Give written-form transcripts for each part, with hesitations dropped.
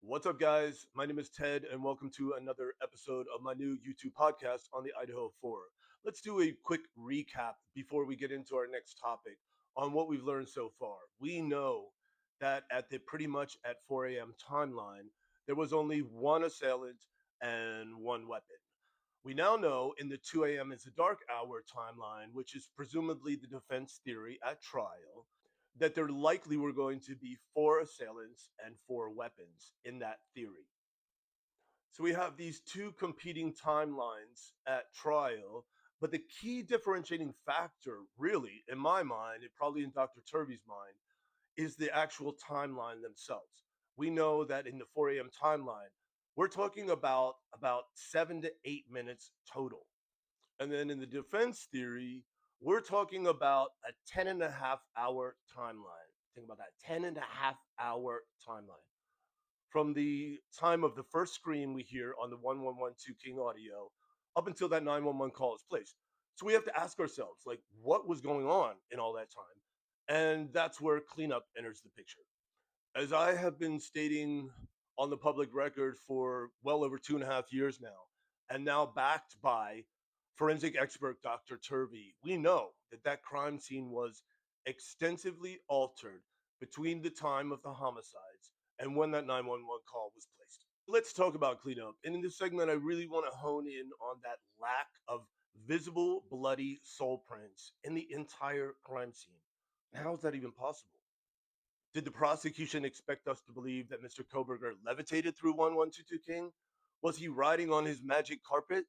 What's up, guys? My name is Ted, and welcome to another episode of my new YouTube podcast on the Idaho 4. Let's do a quick recap before we get into our next topic on what we've learned so far. We know that at the pretty much at 4 a.m. timeline, there was only one assailant and one weapon. We now know in the 2 a.m. is the dark hour timeline, which is presumably the defense theory at trial, that there likely were going to be four assailants and four weapons in that theory. So we have these two competing timelines at trial, but the key differentiating factor, really, in my mind, and probably in Dr. Turvey's mind, is the actual timeline themselves. We know that in the 4 a.m. timeline, we're talking about 7 to 8 minutes total. And then in the defense theory, we're talking about a 10.5 hour timeline. Think about that, 10.5 hour timeline. From the time of the first scream we hear on the 1112 King audio up until that 911 call is placed. So we have to ask ourselves, like, what was going on in all that time? And that's where cleanup enters the picture. As I have been stating on the public record for well over 2.5 years now, and now backed by forensic expert Dr. Turvey, we know that that crime scene was extensively altered between the time of the homicides and when that 911 call was placed. Let's talk about cleanup. And in this segment, I really want to hone in on that lack of visible bloody soul prints in the entire crime scene. How is that even possible? Did the prosecution expect us to believe that Mr. Koberger levitated through 1122 King? Was he riding on his magic carpet?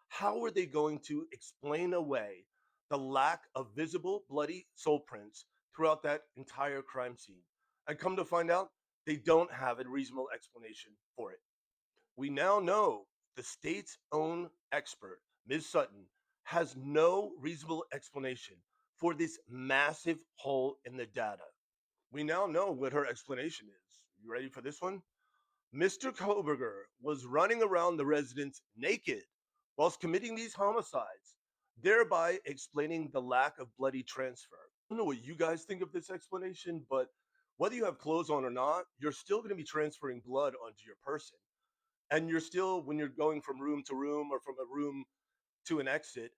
How were they going to explain away the lack of visible bloody soul prints throughout that entire crime scene? And come to find out, they don't have a reasonable explanation for it. We now know the state's own expert, Ms. Sutton, has no reasonable explanation for this massive hole in the data. We now know what her explanation is. You ready for this one? Mr. Koberger was running around the residence naked whilst committing these homicides, thereby explaining the lack of bloody transfer. I don't know what you guys think of this explanation, but whether you have clothes on or not, you're still going to be transferring blood onto your person. And you're still, when you're going from room to room or from a room to an exit,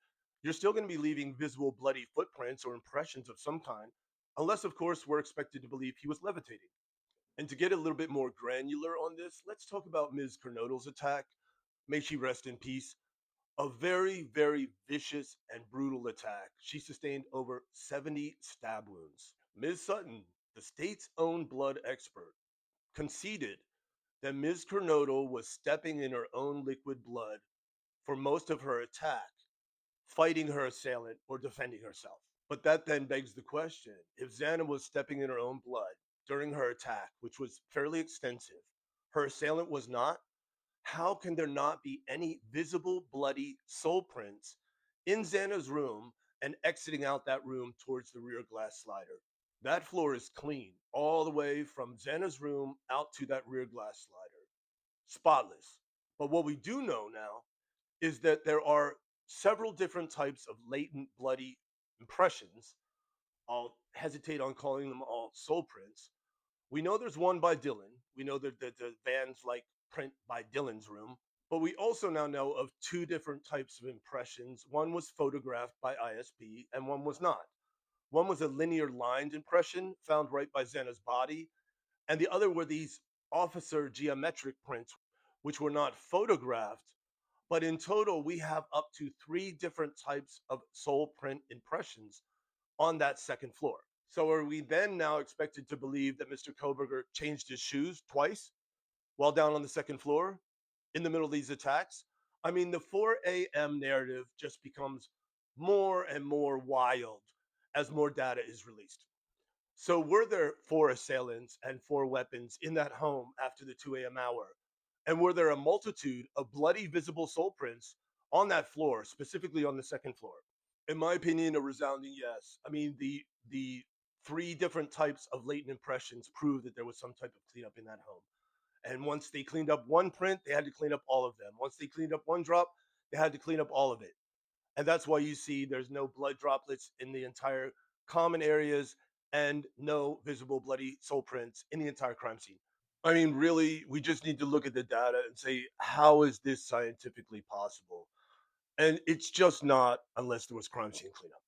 you're still going to be leaving visible bloody footprints or impressions of some kind, unless, of course, we're expected to believe he was levitating. And to get a little bit more granular on this, let's talk about Ms. Kernodle's attack. May she rest in peace. A very, very vicious and brutal attack. She sustained over 70 stab wounds. Ms. Sutton, the state's own blood expert, conceded that Ms. Kernodle was stepping in her own liquid blood for most of her attack, fighting her assailant or defending herself. But that then begs the question, if Xana was stepping in her own blood during her attack, which was fairly extensive, her assailant was not, how can there not be any visible bloody soul prints in Xana's room and exiting out that room towards the rear glass slider? That floor is clean all the way from Xana's room out to that rear glass slider. Spotless. But what we do know now is that there are several different types of latent bloody impressions. I'll hesitate on calling them all soul prints. We know there's one by Dylan. We know that the Vans like print by Dylan's room. But we also now know of two different types of impressions. One was photographed by ISP and one was not. One was a linear lined impression found right by Xana's body, and the other were these officer geometric prints, which were not photographed, but in total, we have up to three different types of soul print impressions on that second floor. So are we then now expected to believe that Mr. Koberger changed his shoes twice while down on the second floor in the middle of these attacks? I mean, the 4 a.m. narrative just becomes more and more wild as more data is released. So were there four assailants and four weapons in that home after the 2 a.m. hour? And were there a multitude of bloody visible soul prints on that floor, specifically on the second floor? In my opinion, a resounding yes. I mean, the three different types of latent impressions prove that there was some type of cleanup in that home. And once they cleaned up one print, they had to clean up all of them. Once they cleaned up one drop, they had to clean up all of it. And that's why you see there's no blood droplets in the entire common areas and no visible bloody soul prints in the entire crime scene. I mean, really, we just need to look at the data and say, how is this scientifically possible? And it's just not unless there was crime scene cleanup.